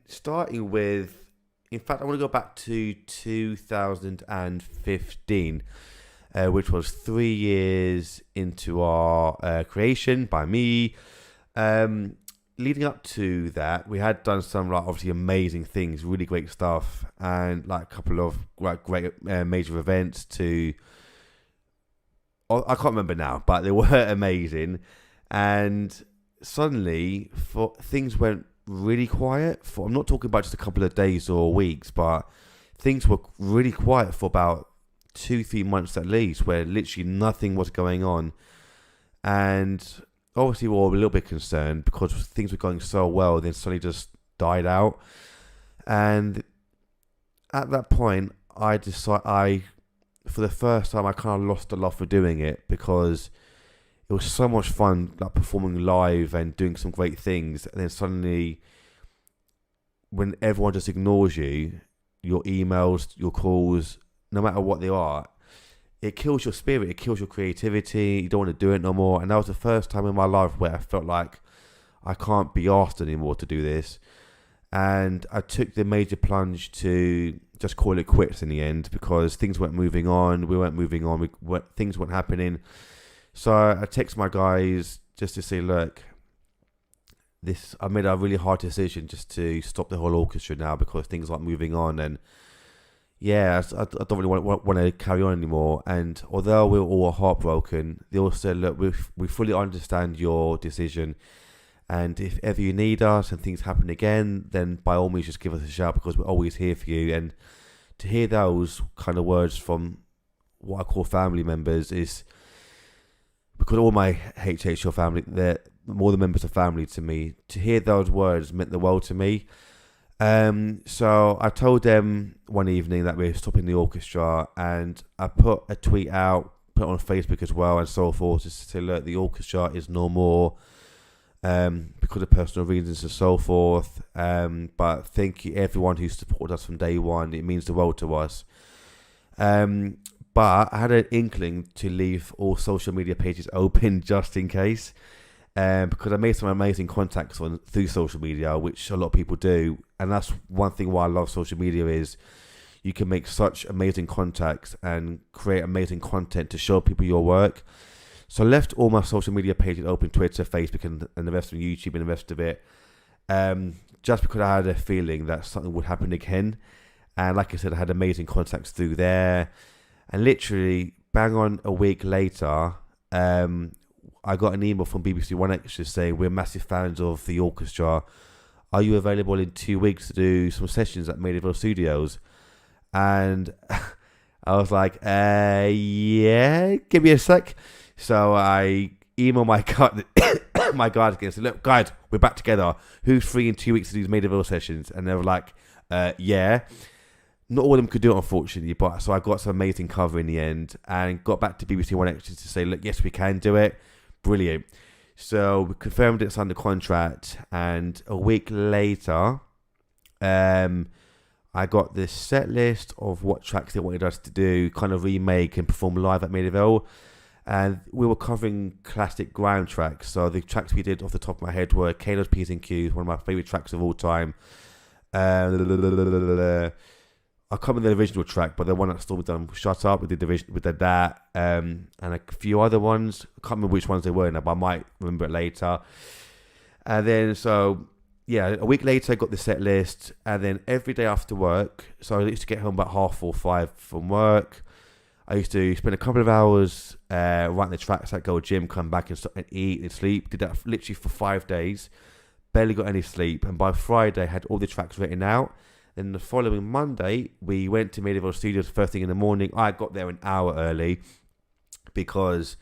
Starting with, in fact, I want to go back to 2015, which was 3 years into our creation by me. Leading up to that, we had done some like obviously amazing things, really great stuff, and like a couple of great major events. I can't remember now, but they were amazing. And suddenly, things went really quiet. I'm not talking about just a couple of days or weeks, but things were really quiet for about 2-3 months at least, where literally nothing was going on. And obviously we were a little bit concerned because things were going so well, then suddenly just died out. And at that point, for the first time, I kind of lost the love for doing it, because it was so much fun, like performing live and doing some great things. And then suddenly, when everyone just ignores you, your emails, your calls, no matter what they are, it kills your spirit, it kills your creativity. You don't want to do it no more. And that was the first time in my life where I felt like I can't be asked anymore to do this. And I took the major plunge to just call it quits in the end, because things weren't moving on. We weren't moving on. Things weren't happening. So I text my guys just to say, look, I made a really hard decision just to stop the whole orchestra now, because things aren't moving on. And yeah, I don't really want to carry on anymore. And although we were all heartbroken, they all said, look, we fully understand your decision. And if ever you need us and things happen again, then by all means just give us a shout, because we're always here for you. And to hear those kind of words from what I call family members is, because all my HHL family, they're more the members of family to me. To hear those words meant the world to me. So I told them one evening that we're stopping the orchestra, and I put a tweet out, put it on Facebook as well, and so forth, just to say, look, the orchestra is no more, because of personal reasons and so forth. But thank you everyone who supported us from day one. It means the world to us. But I had an inkling to leave all social media pages open just in case, because I made some amazing contacts through social media, which a lot of people do. And that's one thing why I love social media, is you can make such amazing contacts and create amazing content to show people your work. So I left all my social media pages open, Twitter, Facebook, and the rest of YouTube and the rest of it, just because I had a feeling that something would happen again. And like I said, I had amazing contacts through there. And literally, bang on a week later, I got an email from BBC One Extra saying, we're massive fans of the orchestra. Are you available in 2 weeks to do some sessions at Maida Vale Studios? And I was like, yeah, give me a sec. So I emailed my guys again and said, look, guys, we're back together. Who's free in 2 weeks to do these Maida Vale sessions? And they were like, yeah. Not all of them could do it, unfortunately, but so I got some amazing cover in the end and got back to BBC One Extra to say, look, yes, we can do it. Brilliant. So we confirmed it's under contract, and a week later, I got this set list of what tracks they wanted us to do, kind of remake and perform live at Maida Vale. And we were covering classic ground tracks. So the tracks we did off the top of my head were Kano's P's and Q's, one of my favourite tracks of all time. I can't remember the original track, but the one that still was done, Shut Up, we did that, and a few other ones. I can't remember which ones they were now, but I might remember it later. And then, so, yeah, a week later, I got the set list, and then every day after work, so I used to get home about 4:30 from work. I used to spend a couple of hours writing the tracks, like go to gym, come back and eat and sleep. Did that literally for 5 days. Barely got any sleep, and by Friday, I had all the tracks written out. Then the following Monday, we went to Maida Vale Studios first thing in the morning. I got there an hour early because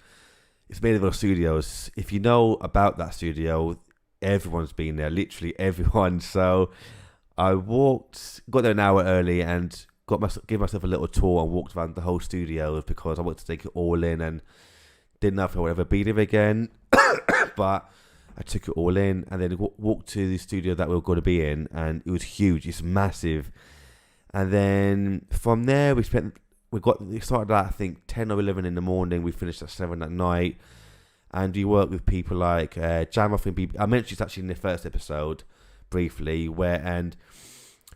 it's Maida Vale Studios. If you know about that studio, everyone's been there, literally everyone. So I got there an hour early and gave myself a little tour and walked around the whole studio because I wanted to take it all in and didn't know if I would ever be there again. But I took it all in and then walked to the studio that we were going to be in, and it was huge. It's massive. And then from there, we started at, I think, 10 or 11 in the morning. We finished at 7 at night. And we worked with people like Jam off in BBC. I mentioned this actually in the first episode, briefly, and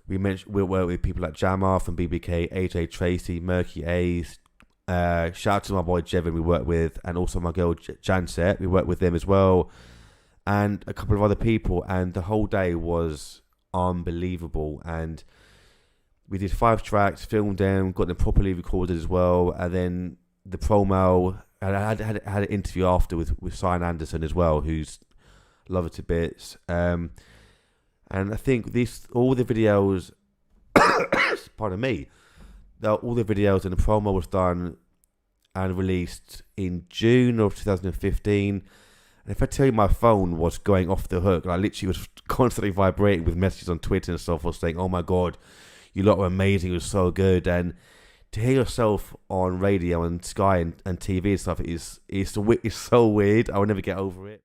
we worked with people like Jamar from BBK, AJ Tracy, Murky Ace. Shout out to my boy Jevin we worked with, and also my girl Janset. We worked with them as well, and a couple of other people. And the whole day was unbelievable. And we did 5 tracks, filmed them, got them properly recorded as well, and then the promo. And I had an interview after with Cyan Anderson as well, who's love it to bits. And I think all the videos, pardon me, all the videos and the promo was done and released in June of 2015. And if I tell you my phone was going off the hook, I literally was constantly vibrating with messages on Twitter and stuff, was saying, "Oh my God, you lot were amazing, it was so good." And to hear yourself on radio and Sky and TV and stuff is so weird. I will never get over it.